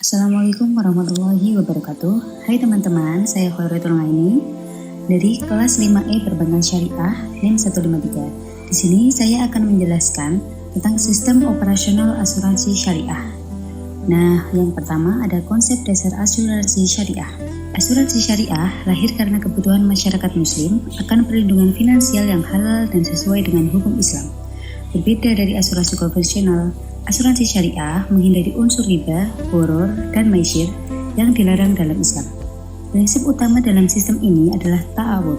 Assalamualaikum warahmatullahi wabarakatuh. Hai teman-teman, saya Khairutul Maini dari kelas 5E Perbankan Syariah NIM 153. Di sini saya akan menjelaskan tentang sistem operasional asuransi syariah. Nah, yang pertama ada konsep dasar asuransi syariah. Asuransi syariah lahir karena kebutuhan masyarakat muslim akan perlindungan finansial yang halal dan sesuai dengan hukum Islam. Berbeda dari asuransi konvensional, asuransi syariah menghindari unsur riba, gharar, dan maisir yang dilarang dalam Islam. Prinsip utama dalam sistem ini adalah ta'awun,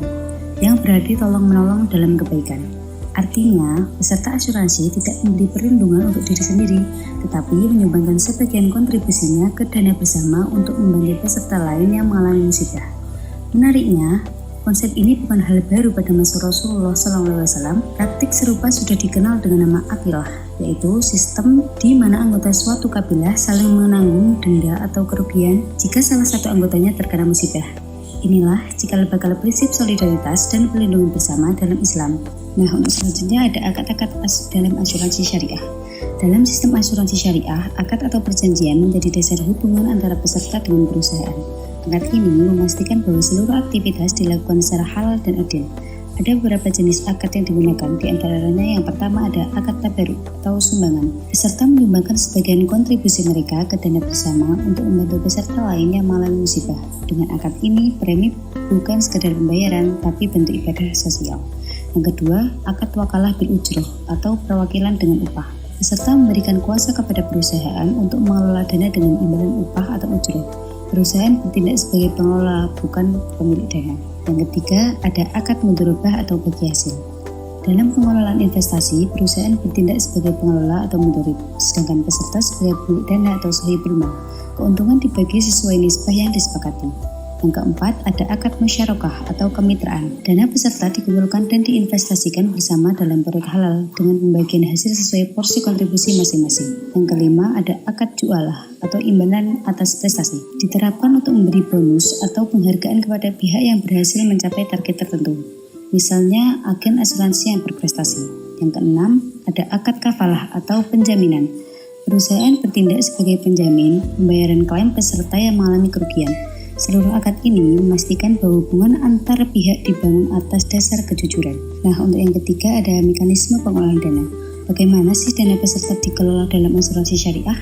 yang berarti tolong-menolong dalam kebaikan. Artinya, peserta asuransi tidak memberi perlindungan untuk diri sendiri, tetapi menyumbangkan sebagian kontribusinya ke dana bersama untuk membantu peserta lain yang mengalami musibah. Menariknya, konsep ini bukan hal baru pada masa Rasulullah SAW. Praktik serupa sudah dikenal dengan nama aqilah, yaitu sistem di mana anggota suatu kabilah saling menanggung denda atau kerugian jika salah satu anggotanya terkena musibah. Inilah cikal bakal prinsip solidaritas dan perlindungan bersama dalam Islam. Nah, untuk selanjutnya ada akad-akad dalam asuransi syariah. Dalam sistem asuransi syariah, akad atau perjanjian menjadi dasar hubungan antara peserta dengan perusahaan. Akad ini memastikan bahwa seluruh aktivitas dilakukan secara halal dan adil. Ada beberapa jenis akad yang digunakan, di antaranya yang pertama ada akad tabaruk atau sumbangan. Peserta menyumbangkan sebagian kontribusi mereka ke dana bersama untuk membantu peserta lain yang mengalami musibah. Dengan akad ini, premi bukan sekadar pembayaran, tapi bentuk ibadah sosial. Yang kedua, akad wakalah bil ujroh atau perwakilan dengan upah. Peserta memberikan kuasa kepada perusahaan untuk mengelola dana dengan imbalan upah atau ujroh. Perusahaan bertindak sebagai pengelola, bukan pemilik dana. Yang ketiga, ada akad mudharabah atau bagi hasil. Dalam pengelolaan investasi, perusahaan bertindak sebagai pengelola atau mudharib, sedangkan peserta sebagai pemilik dana atau sahibul mal. Keuntungan dibagi sesuai nisbah yang disepakati. Yang keempat, ada akad musyarakah atau kemitraan. Dana peserta dikumpulkan dan diinvestasikan bersama dalam proyek halal dengan pembagian hasil sesuai porsi kontribusi masing-masing. Yang kelima, ada akad jualah atau imbalan atas prestasi. Diterapkan untuk memberi bonus atau penghargaan kepada pihak yang berhasil mencapai target tertentu. Misalnya, agen asuransi yang berprestasi. Yang keenam, ada akad kafalah atau penjaminan. Perusahaan bertindak sebagai penjamin pembayaran klaim peserta yang mengalami kerugian. Seluruh akad ini memastikan bahwa hubungan antar pihak dibangun atas dasar kejujuran. Nah, untuk yang ketiga ada mekanisme pengelolaan dana. Bagaimana sih dana peserta dikelola dalam asuransi syariah?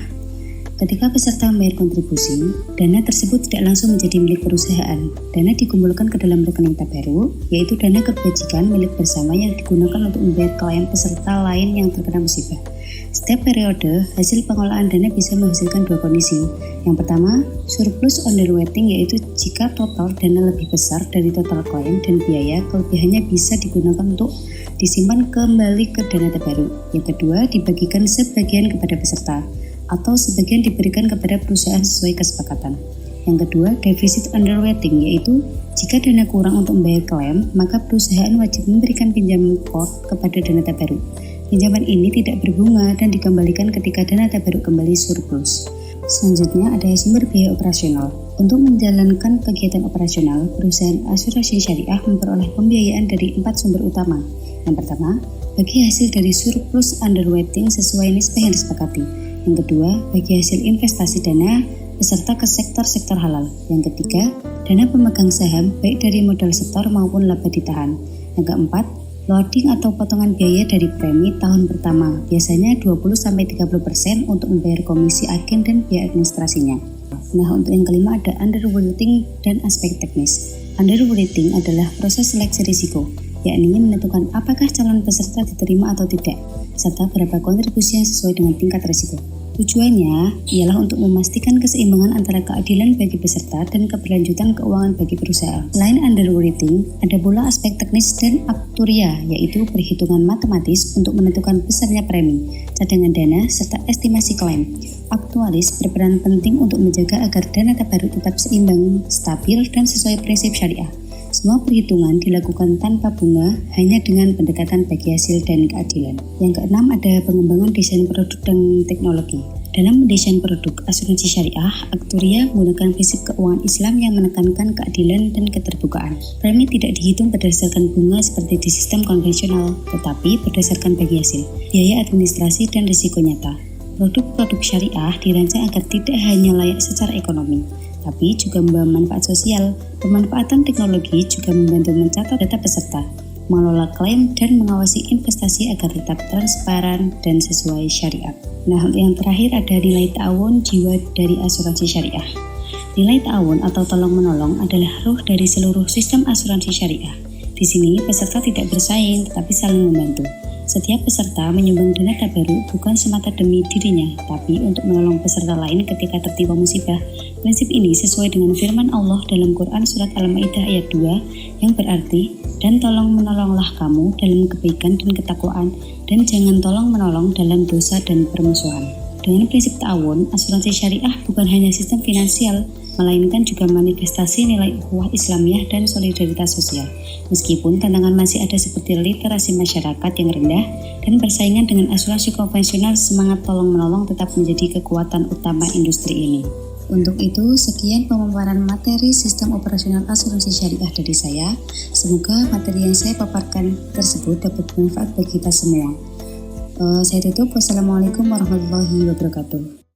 Ketika peserta membayar kontribusi, dana tersebut tidak langsung menjadi milik perusahaan. Dana dikumpulkan ke dalam rekening tabaruk, yaitu dana kebajikan milik bersama yang digunakan untuk membayar klien peserta lain yang terkena musibah. Setiap periode, hasil pengelolaan dana bisa menghasilkan dua kondisi. Yang pertama, surplus underweighting, yaitu jika total dana lebih besar dari total klien dan biaya, kelebihannya bisa digunakan untuk disimpan kembali ke dana tabaruk. Yang kedua, dibagikan sebagian kepada peserta, atau sebagian diberikan kepada perusahaan sesuai kesepakatan. Yang kedua, defisit underweighting, yaitu jika dana kurang untuk membayar klaim, maka perusahaan wajib memberikan pinjaman core kepada dana tabaruk. Pinjaman ini tidak berbunga dan dikembalikan ketika dana tabaruk kembali surplus. Selanjutnya ada sumber biaya operasional. Untuk menjalankan kegiatan operasional, perusahaan asuransi syariah memperoleh pembiayaan dari 4 sumber utama. Yang pertama, bagi hasil dari surplus underweighting sesuai nisbah yang disepakati. Yang kedua, bagi hasil investasi dana peserta ke sektor-sektor halal. Yang ketiga, dana pemegang saham baik dari modal setor maupun laba ditahan. Yang keempat, loading atau potongan biaya dari premi tahun pertama, biasanya 20-30% untuk membayar komisi agen dan biaya administrasinya. Nah, untuk yang kelima ada underwriting dan aspek teknis. Underwriting adalah proses seleksi risiko, yakni menentukan apakah calon peserta diterima atau tidak, serta berapa kontribusi yang sesuai dengan tingkat risiko. Tujuannya ialah untuk memastikan keseimbangan antara keadilan bagi peserta dan keberlanjutan keuangan bagi perusahaan. Selain underwriting, ada pula aspek teknis dan aktuaria, yaitu perhitungan matematis untuk menentukan besarnya premi, cadangan dana, serta estimasi klaim. Aktuaris berperan penting untuk menjaga agar dana tabaruk tetap seimbang, stabil, dan sesuai prinsip syariah. Semua perhitungan dilakukan tanpa bunga, hanya dengan pendekatan bagi hasil dan keadilan. Yang keenam ada pengembangan desain produk dan teknologi. Dalam mendesain produk asuransi syariah, aktuaria menggunakan prinsip keuangan Islam yang menekankan keadilan dan keterbukaan. Premi tidak dihitung berdasarkan bunga seperti di sistem konvensional, tetapi berdasarkan bagi hasil, biaya administrasi dan risiko nyata. Produk-produk syariah dirancang agar tidak hanya layak secara ekonomi, tapi juga membawa manfaat sosial. Pemanfaatan teknologi juga membantu mencatat data peserta, mengelola klaim, dan mengawasi investasi agar tetap transparan dan sesuai syariat. Nah, yang terakhir ada nilai ta'awun jiwa dari asuransi syariah. Nilai ta'awun atau tolong-menolong adalah ruh dari seluruh sistem asuransi syariah. Di sini, peserta tidak bersaing, tetapi saling membantu. Setiap peserta menyumbang dana tabaruk bukan semata demi dirinya, tapi untuk menolong peserta lain ketika tertimpa musibah. Prinsip ini sesuai dengan firman Allah dalam Quran Surat Al-Ma'idah ayat 2 yang berarti, dan tolong menolonglah kamu dalam kebaikan dan ketakwaan, dan jangan tolong menolong dalam dosa dan permusuhan. Dengan prinsip ta'awun, asuransi syariah bukan hanya sistem finansial, melainkan juga manifestasi nilai ukhuwah Islamiyah dan solidaritas sosial. Meskipun tantangan masih ada seperti literasi masyarakat yang rendah dan persaingan dengan asuransi konvensional, semangat tolong-menolong tetap menjadi kekuatan utama industri ini. Untuk itu, sekian pemaparan materi sistem operasional asuransi syariah dari saya. Semoga materi yang saya paparkan tersebut dapat bermanfaat bagi kita semua. Saya tutup. Wassalamualaikum warahmatullahi wabarakatuh.